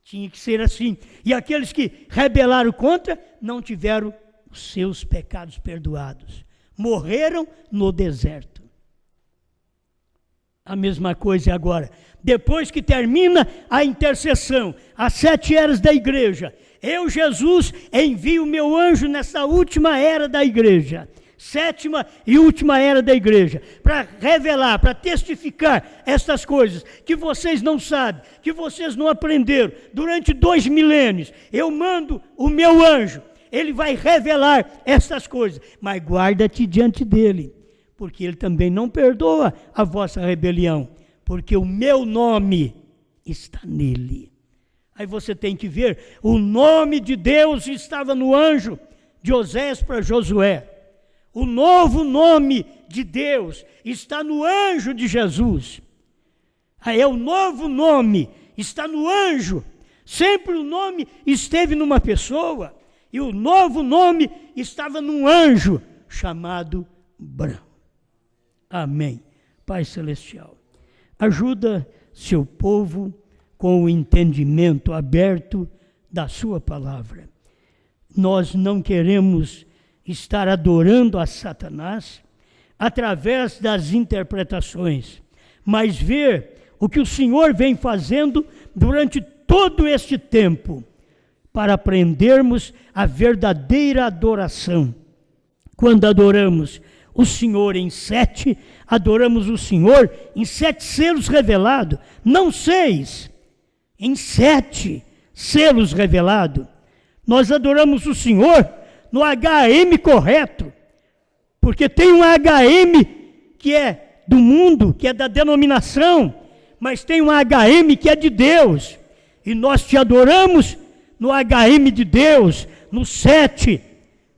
Tinha que ser assim. E aqueles que rebelaram contra não tiveram os seus pecados perdoados. Morreram no deserto. A mesma coisa agora. Depois que termina a intercessão, as 7 eras da igreja, eu, Jesus, envio o meu anjo nessa última era da igreja, 7ª e última era da igreja, para revelar, para testificar estas coisas que vocês não sabem, que vocês não aprenderam durante 2 milênios. Eu mando o meu anjo, ele vai revelar estas coisas, mas guarda-te diante dele, porque ele também não perdoa a vossa rebelião, porque o meu nome está nele. Aí você tem que ver, o nome de Deus estava no anjo de Oséias para Josué. O novo nome de Deus está no anjo de Jesus. Aí é o novo nome, está no anjo. Sempre o nome esteve numa pessoa, e o novo nome estava num anjo chamado Abraão. Amém. Pai Celestial, ajuda seu povo com o entendimento aberto da sua palavra. Nós não queremos estar adorando a Satanás através das interpretações, mas ver o que o Senhor vem fazendo durante todo este tempo, para aprendermos a verdadeira adoração. Quando adoramos o Senhor em 7, adoramos o Senhor em 7 selos revelados, não 6, em 7 selos revelados. Nós adoramos o Senhor no HM correto, porque tem um HM que é do mundo, que é da denominação, mas tem um HM que é de Deus, e nós te adoramos no HM de Deus, no 7,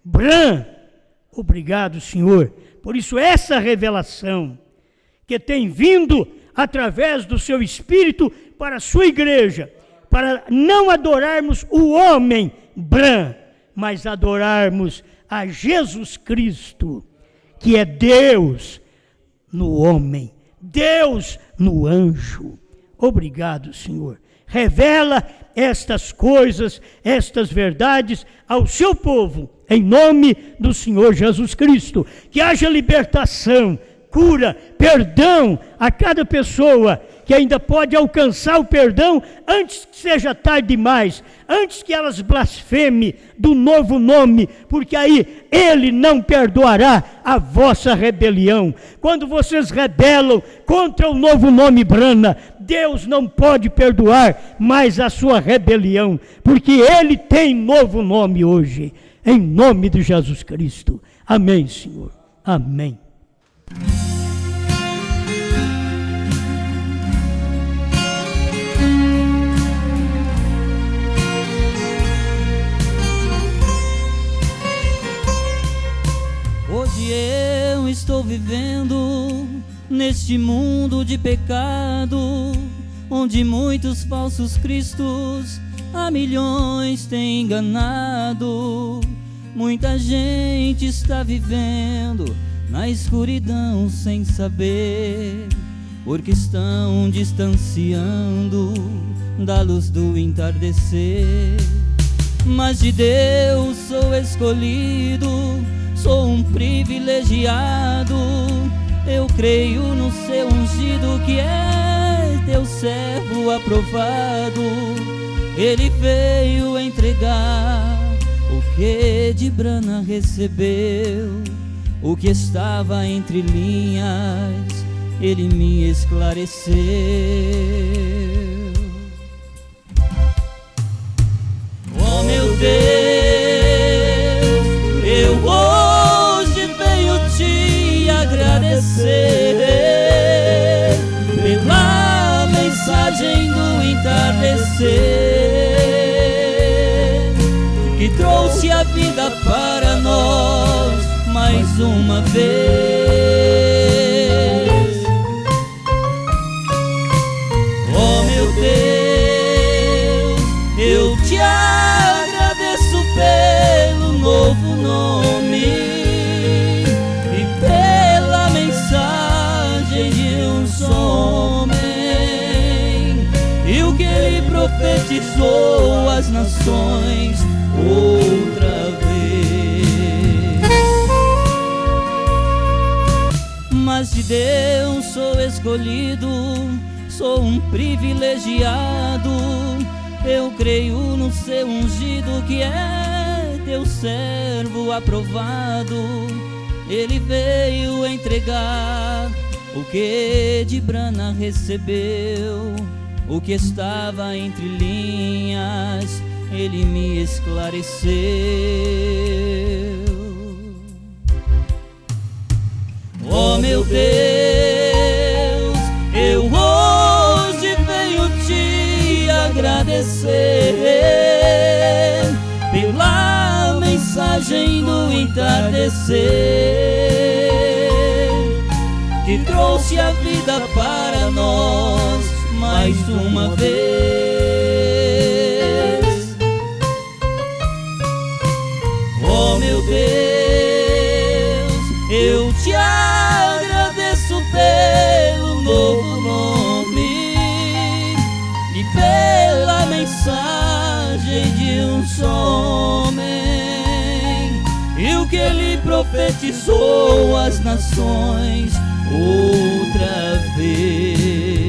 Bran. Obrigado, Senhor. Por isso, essa revelação que tem vindo através do seu Espírito para a sua igreja, para não adorarmos o homem, Bran, mas adorarmos a Jesus Cristo, que é Deus no homem, Deus no anjo. Obrigado, Senhor. Revela estas coisas, estas verdades ao seu povo, em nome do Senhor Jesus Cristo. Que haja libertação, cura, perdão a cada pessoa que ainda pode alcançar o perdão antes que seja tarde demais, antes que elas blasfemem do novo nome, porque aí Ele não perdoará a vossa rebelião. Quando vocês rebelam contra o novo nome Brana, Deus não pode perdoar mais a sua rebelião, porque Ele tem novo nome hoje, em nome de Jesus Cristo. Amém, Senhor. Amém. Hoje eu estou vivendo neste mundo de pecado, onde muitos falsos cristos a milhões têm enganado. Muita gente está vivendo na escuridão sem saber, porque estão distanciando da luz do entardecer. Mas de Deus sou escolhido, sou um privilegiado. Eu creio no seu ungido, que é teu servo aprovado. Ele veio entregar o que de Brana recebeu, o que estava entre linhas, ele me esclareceu. Oh meu Deus, eu hoje venho te agradecer pela mensagem do entardecer, que trouxe a vida para nós mais uma vez. Oh meu Deus, eu te agradeço pelo novo nome e pela mensagem de um só homem, e o que ele profetizou às nações outra vez. Mas de Deus sou escolhido, sou um privilegiado. Eu creio no seu ungido, que é teu servo aprovado. Ele veio entregar o que de Brana recebeu, o que estava entre linhas, ele me esclareceu. Oh meu Deus, eu hoje venho te agradecer pela mensagem do entardecer, que trouxe a vida para nós mais uma vez. Oh meu Deus, eu te agradeço mensagem de um só homem, e o que ele profetizou às nações outra vez.